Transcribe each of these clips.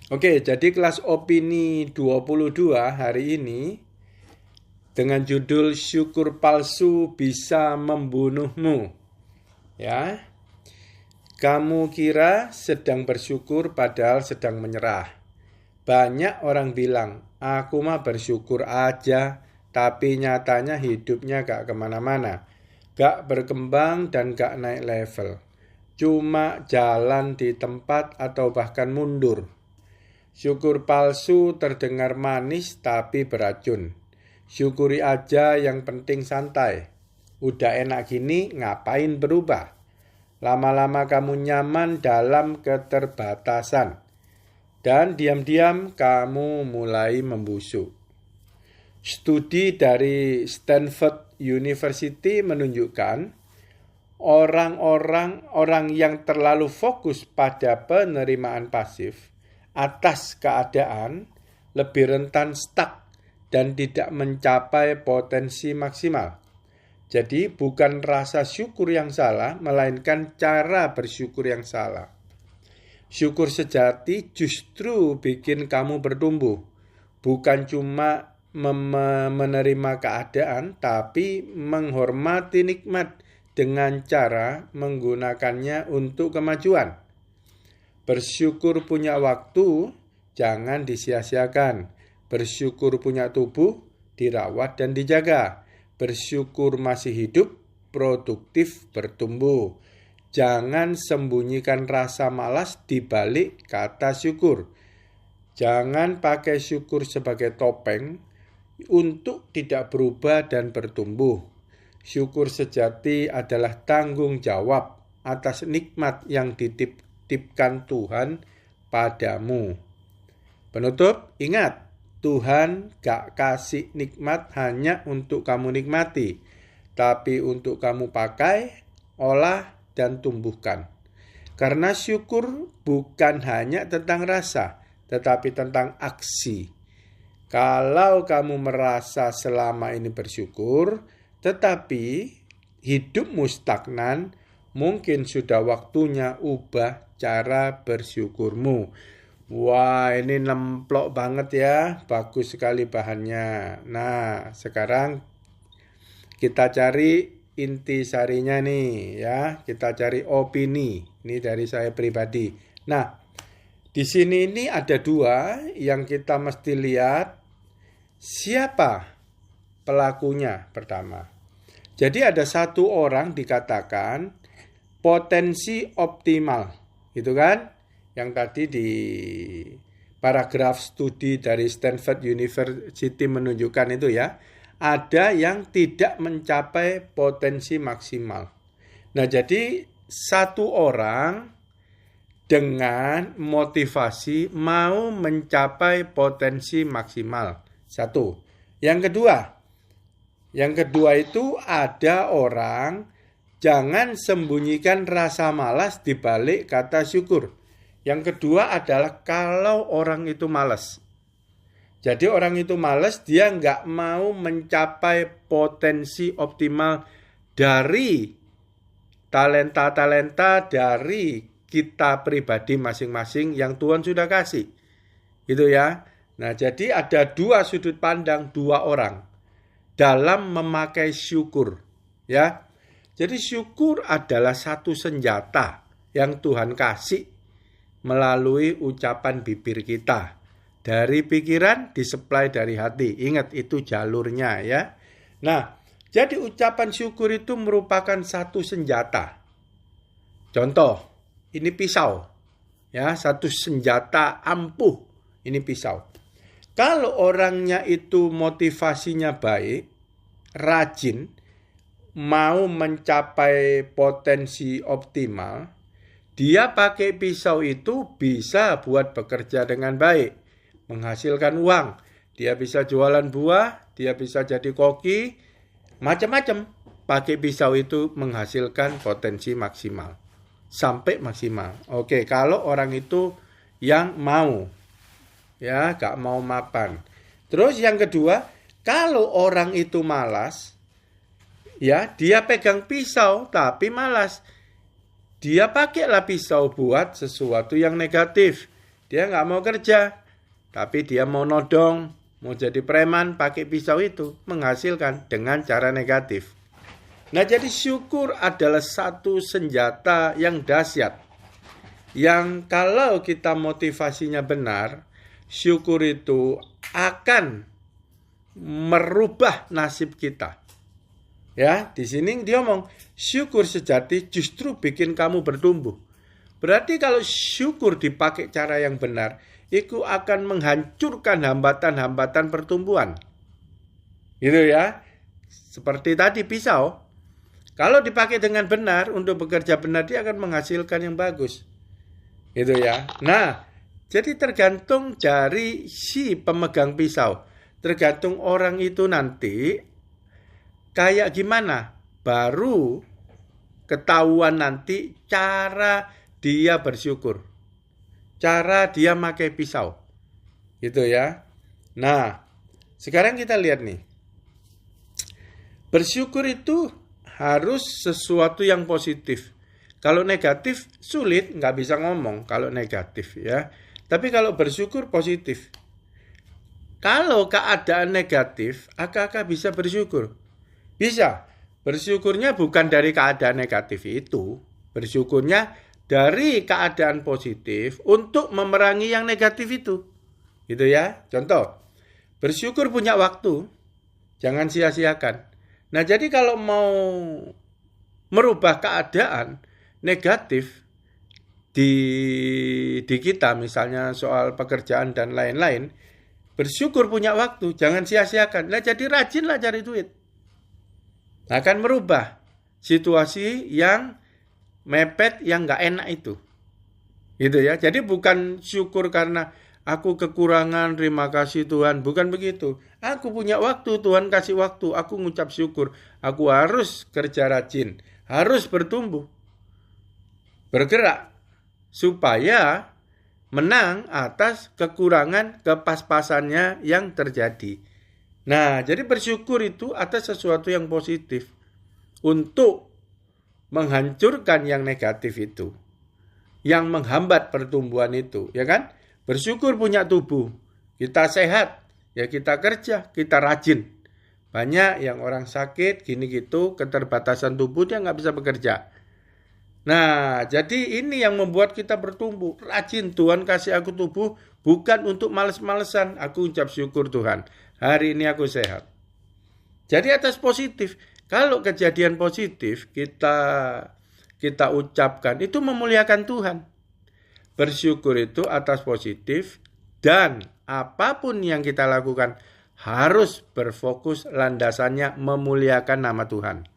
Oke, jadi kelas opini 22 hari ini dengan judul syukur palsu bisa membunuhmu. Ya. Kamu kira sedang bersyukur padahal sedang menyerah. Banyak orang bilang, aku mah bersyukur aja, tapi nyatanya hidupnya gak kemana-mana. Gak berkembang dan gak naik level. Cuma jalan di tempat atau bahkan mundur. Syukur palsu terdengar manis tapi beracun. Syukuri aja yang penting santai. Udah enak gini ngapain berubah? Lama-lama kamu nyaman dalam keterbatasan. Dan diam-diam kamu mulai membusuk. Studi dari Stanford University menunjukkan orang yang terlalu fokus pada penerimaan pasif atas keadaan lebih rentan stuck dan tidak mencapai potensi maksimal. Jadi bukan rasa syukur yang salah, melainkan cara bersyukur yang salah. Syukur sejati justru bikin kamu bertumbuh. Bukan cuma menerima keadaan, tapi menghormati nikmat dengan cara menggunakannya untuk kemajuan. Bersyukur punya waktu, jangan disia-siakan. Bersyukur punya tubuh, dirawat dan dijaga. Bersyukur masih hidup, produktif, bertumbuh. Jangan sembunyikan rasa malas di balik kata syukur. Jangan pakai syukur sebagai topeng untuk tidak berubah dan bertumbuh. Syukur sejati adalah tanggung jawab atas nikmat yang dititipkan Tuhan padamu. Penutup, ingat, Tuhan gak kasih nikmat hanya untuk kamu nikmati, tapi untuk kamu pakai, olah, dan tumbuhkan. Karena syukur bukan hanya tentang rasa, tetapi tentang aksi. Kalau kamu merasa selama ini bersyukur, tetapi hidupmu stagnan, mungkin sudah waktunya ubah cara bersyukurmu. Wah, ini nemplok banget ya. Bagus sekali bahannya. Nah, sekarang kita cari inti sarinya nih ya. Kita cari opini. Ini dari saya pribadi. Nah, di sini ini ada dua yang kita mesti lihat siapa pelakunya pertama. Jadi ada satu orang dikatakan potensi optimal, gitu kan? Yang tadi di paragraf studi dari Stanford University menunjukkan itu ya. Ada yang tidak mencapai potensi maksimal. Nah, jadi satu orang dengan motivasi mau mencapai potensi maksimal. Satu. Yang kedua itu ada orang jangan sembunyikan rasa malas di balik kata syukur. Yang kedua adalah kalau orang itu malas. Jadi orang itu malas, dia nggak mau mencapai potensi optimal dari talenta-talenta dari kita pribadi masing-masing yang Tuhan sudah kasih. Gitu ya. Nah, jadi ada dua sudut pandang dua orang dalam memakai syukur. Ya. Jadi syukur adalah satu senjata yang Tuhan kasih melalui ucapan bibir kita. Dari pikiran disuplai dari hati. Ingat itu jalurnya ya. Nah, jadi ucapan syukur itu merupakan satu senjata. Contoh, ini pisau. Ya, satu senjata ampuh. Ini pisau. Kalau orangnya itu motivasinya baik, rajin, mau mencapai potensi optimal, dia pakai pisau itu bisa buat bekerja dengan baik, menghasilkan uang. Dia bisa jualan buah, dia bisa jadi koki, macam-macam. Pakai pisau itu menghasilkan potensi maksimal. Sampai maksimal. Oke, kalau orang itu yang mau. Ya, gak mau mapan. Terus yang kedua, kalau orang itu malas, ya dia pegang pisau tapi malas. Dia pakailah pisau buat sesuatu yang negatif. Dia nggak mau kerja, tapi dia mau nodong, mau jadi preman pakai pisau itu, menghasilkan dengan cara negatif. Nah, jadi syukur adalah satu senjata yang dahsyat. Yang kalau kita motivasinya benar, syukur itu akan merubah nasib kita. Ya, di sini dia ngomong, syukur sejati justru bikin kamu bertumbuh. Berarti kalau syukur dipakai cara yang benar, itu akan menghancurkan hambatan-hambatan pertumbuhan. Gitu ya. Seperti tadi pisau. Kalau dipakai dengan benar, untuk bekerja benar, dia akan menghasilkan yang bagus. Gitu ya. Nah, jadi tergantung dari si pemegang pisau. Tergantung orang itu nanti kayak gimana. Baru ketahuan nanti cara dia bersyukur. Cara dia pakai pisau. Gitu ya. Nah, sekarang kita lihat nih. Bersyukur itu harus sesuatu yang positif. Kalau negatif sulit, nggak bisa ngomong kalau negatif ya. Tapi kalau bersyukur positif. Kalau keadaan negatif, akak bisa bersyukur. Bisa. Bersyukurnya bukan dari keadaan negatif itu. Bersyukurnya dari keadaan positif untuk memerangi yang negatif itu. Gitu ya. Contoh, bersyukur punya waktu. Jangan sia-siakan. Nah, jadi kalau mau merubah keadaan negatif di kita, misalnya soal pekerjaan dan lain-lain, bersyukur punya waktu, jangan sia-siakan. Nah, jadi rajinlah cari duit. Akan merubah situasi yang mepet, yang nggak enak itu. Gitu ya. Jadi bukan syukur karena aku kekurangan, terima kasih Tuhan. Bukan begitu. Aku punya waktu, Tuhan kasih waktu. Aku ngucap syukur. Aku harus kerja rajin. Harus bertumbuh. Bergerak. Supaya menang atas kekurangan kepas-pasannya yang terjadi. Nah, jadi bersyukur itu atas sesuatu yang positif. Untuk menghancurkan yang negatif itu. Yang menghambat pertumbuhan itu. Ya kan? Bersyukur punya tubuh. Kita sehat. Ya kita kerja. Kita rajin. Banyak yang orang sakit. Gini gitu. Keterbatasan tubuh dia nggak bisa bekerja. Nah, jadi ini yang membuat kita bertumbuh. Rajin, Tuhan kasih aku tubuh bukan untuk males-malesan. Aku ucap syukur Tuhan. Hari ini aku sehat. Jadi atas positif. Kalau kejadian positif kita ucapkan, itu memuliakan Tuhan. Bersyukur itu atas positif. Dan apapun yang kita lakukan harus berfokus landasannya memuliakan nama Tuhan.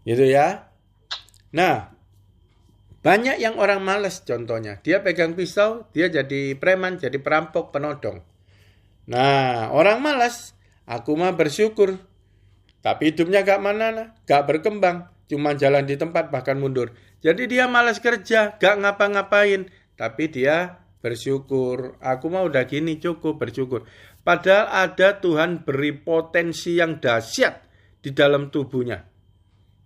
Gitu ya. Nah, banyak yang orang malas contohnya. Dia pegang pisau, dia jadi preman, jadi perampok, penodong. Nah, orang malas, aku mah bersyukur. Tapi hidupnya gak berkembang. Cuma jalan di tempat, bahkan mundur. Jadi dia malas kerja, gak ngapa-ngapain. Tapi dia bersyukur. Aku mah udah gini, cukup bersyukur. Padahal ada Tuhan beri potensi yang dahsyat di dalam tubuhnya.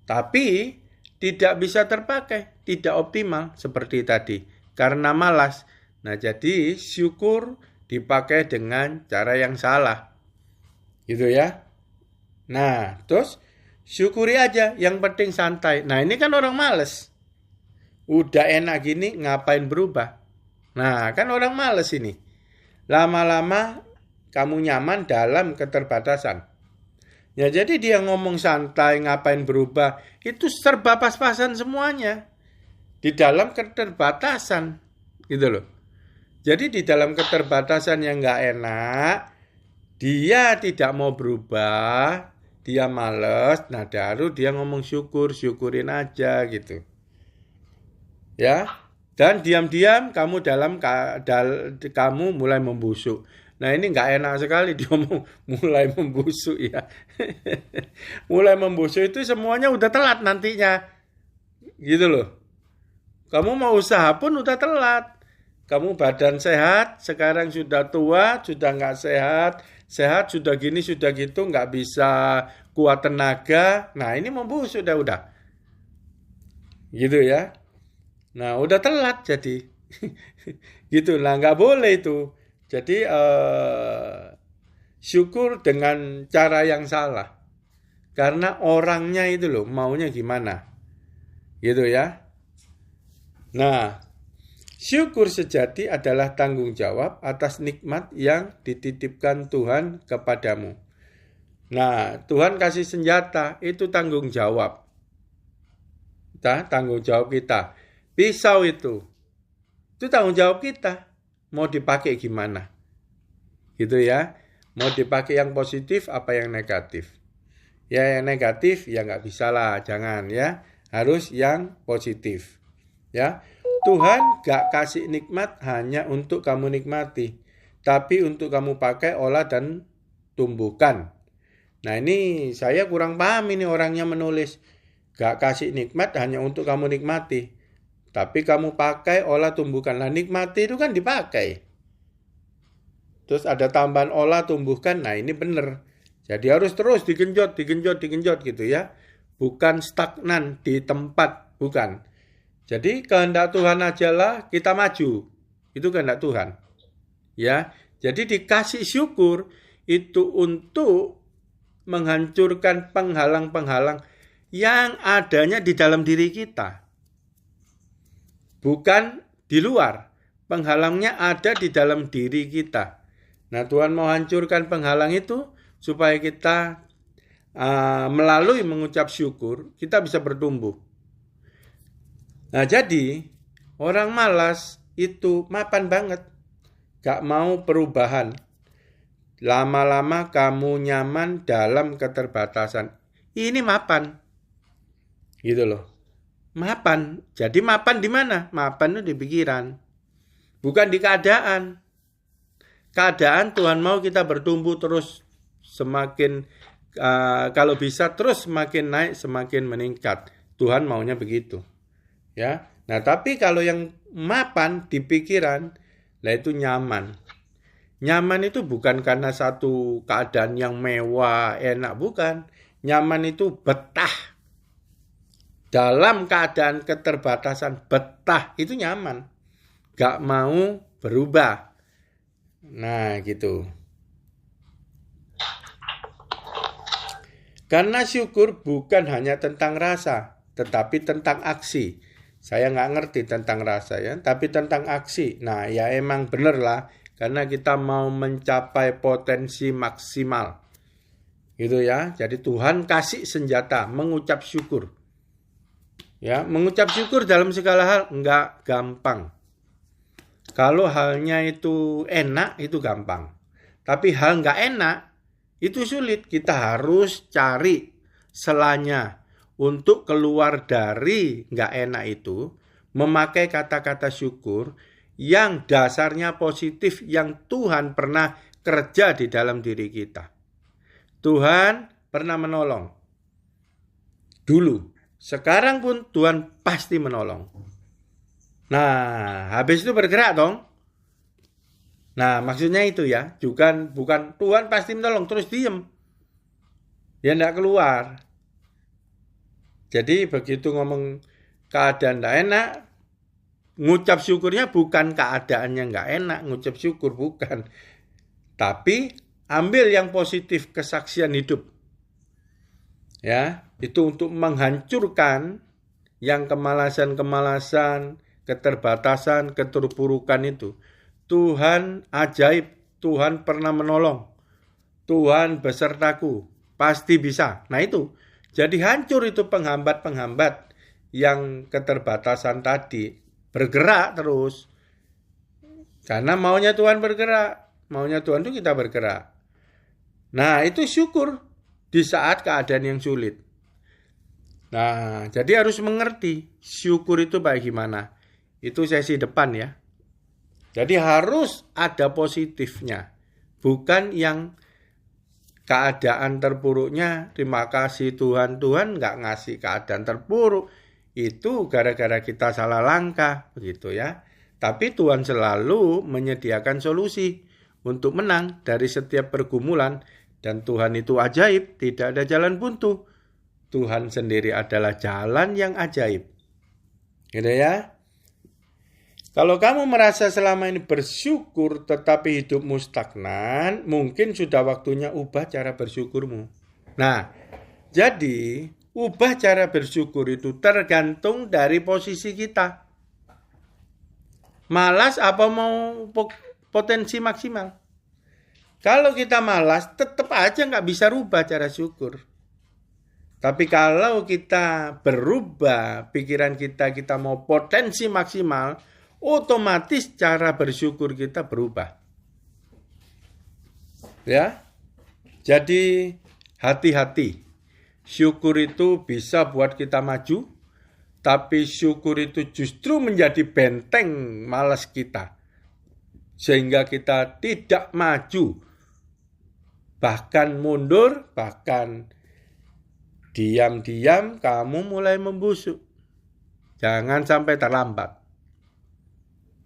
Tapi tidak bisa terpakai, tidak optimal seperti tadi. Karena malas. Nah, jadi syukur dipakai dengan cara yang salah. Gitu ya. Nah, terus syukuri aja, yang penting santai. Nah, ini kan orang males. Udah enak gini, ngapain berubah? Nah, kan orang males ini. Lama-lama kamu nyaman dalam keterbatasan. Ya, jadi dia ngomong santai, ngapain berubah. Itu serba pas-pasan semuanya. Di dalam keterbatasan. Gitu loh. Jadi di dalam keterbatasan yang gak enak, dia tidak mau berubah, dia males, nah baru dia ngomong syukurin aja gitu. Ya, dan diam-diam kamu mulai membusuk. Nah ini nggak enak sekali dia mulai membusuk ya. Mulai membusuk itu semuanya udah telat nantinya, gitu loh. Kamu mau usaha pun udah telat. Kamu badan sehat, sekarang sudah tua, sudah nggak sehat. Sehat sudah gini, sudah gitu, nggak bisa kuat tenaga. Nah ini membusuk udah. Gitu ya. Nah udah telat jadi. Gitu lah, nggak boleh itu. Jadi syukur dengan cara yang salah. Karena orangnya itu loh maunya gimana. Gitu ya. Nah, syukur sejati adalah tanggung jawab atas nikmat yang dititipkan Tuhan kepadamu. Nah, Tuhan kasih senjata, itu tanggung jawab. Tanggung jawab kita. Pisau itu tanggung jawab kita. Mau dipakai gimana? Gitu ya. Mau dipakai yang positif apa yang negatif? Ya yang negatif ya nggak bisa lah, jangan ya. Harus yang positif. Ya. Tuhan gak kasih nikmat hanya untuk kamu nikmati, tapi untuk kamu pakai, olah, dan tumbuhkan. Nah ini saya kurang paham ini orangnya menulis. Gak kasih nikmat hanya untuk kamu nikmati, tapi kamu pakai, olah, tumbuhkan. Nah nikmati itu kan dipakai. Terus ada tambahan olah, tumbuhkan. Nah ini benar. Jadi harus terus digenjot gitu ya. Bukan stagnan di tempat, bukan. Jadi kehendak Tuhan ajalah kita maju. Itu kehendak Tuhan. Ya, jadi dikasih syukur itu untuk menghancurkan penghalang-penghalang yang adanya di dalam diri kita. Bukan di luar. Penghalangnya ada di dalam diri kita. Nah, Tuhan mau hancurkan penghalang itu supaya kita melalui mengucap syukur, kita bisa bertumbuh. Nah jadi orang malas itu mapan banget. Gak mau perubahan. Lama-lama kamu nyaman dalam keterbatasan. Ini mapan. Gitu loh. Mapan. Jadi mapan di mana? Mapan itu di pikiran. Bukan di keadaan. Keadaan Tuhan mau kita bertumbuh terus. Semakin kalau bisa terus semakin naik, semakin meningkat. Tuhan maunya begitu. Ya, nah tapi kalau yang mapan di pikiran, lah itu nyaman. Nyaman itu bukan karena satu keadaan yang mewah, enak, bukan. Nyaman itu betah. Dalam keadaan keterbatasan, betah itu nyaman. Gak mau berubah. Nah gitu. Karena syukur bukan hanya tentang rasa, tetapi tentang aksi. Saya nggak ngerti tentang rasa ya, tapi tentang aksi. Nah ya emang bener lah, karena kita mau mencapai potensi maksimal. Gitu ya, jadi Tuhan kasih senjata, mengucap syukur. Ya, mengucap syukur dalam segala hal nggak gampang. Kalau halnya itu enak, itu gampang. Tapi hal nggak enak, itu sulit. Kita harus cari selanya. Untuk keluar dari nggak enak itu, memakai kata-kata syukur yang dasarnya positif, yang Tuhan pernah kerja di dalam diri kita. Tuhan pernah menolong. Dulu. Sekarang pun Tuhan pasti menolong. Nah, habis itu bergerak dong. Nah, maksudnya itu ya. Bukan Tuhan pasti menolong, terus diem. Dia nggak keluar. Jadi begitu ngomong keadaan tidak enak, ngucap syukurnya bukan keadaannya nggak enak, ngucap syukur bukan. Tapi ambil yang positif, kesaksian hidup. Ya, itu untuk menghancurkan yang kemalasan-kemalasan, keterbatasan, keterpurukan itu. Tuhan ajaib, Tuhan pernah menolong. Tuhan besertaku, pasti bisa. Nah itu. Jadi hancur itu penghambat-penghambat yang keterbatasan tadi. Bergerak terus. Karena maunya Tuhan bergerak. Maunya Tuhan itu kita bergerak. Nah itu syukur di saat keadaan yang sulit. Nah jadi harus mengerti syukur itu bagaimana. Itu sesi depan ya. Jadi harus ada positifnya. Bukan yang keadaan terpuruknya, terima kasih Tuhan nggak ngasih keadaan terpuruk. Itu gara-gara kita salah langkah, begitu ya. Tapi Tuhan selalu menyediakan solusi untuk menang dari setiap pergumulan. Dan Tuhan itu ajaib, tidak ada jalan buntu. Tuhan sendiri adalah jalan yang ajaib. Gitu ya. Kalau kamu merasa selama ini bersyukur tetapi hidupmu stagnan, mungkin sudah waktunya ubah cara bersyukurmu. Nah, jadi ubah cara bersyukur itu tergantung dari posisi kita. Malas apa mau potensi maksimal? Kalau kita malas, tetap aja nggak bisa rubah cara syukur. Tapi kalau kita berubah pikiran kita mau potensi maksimal, otomatis cara bersyukur kita berubah. Ya, jadi hati-hati. Syukur itu bisa buat kita maju, tapi syukur itu justru menjadi benteng malas kita. Sehingga kita tidak maju, bahkan mundur, bahkan diam-diam kamu mulai membusuk. Jangan sampai terlambat.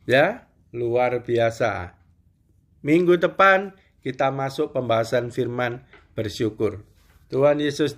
Ya, luar biasa. Minggu depan kita masuk pembahasan firman bersyukur. Tuhan Yesus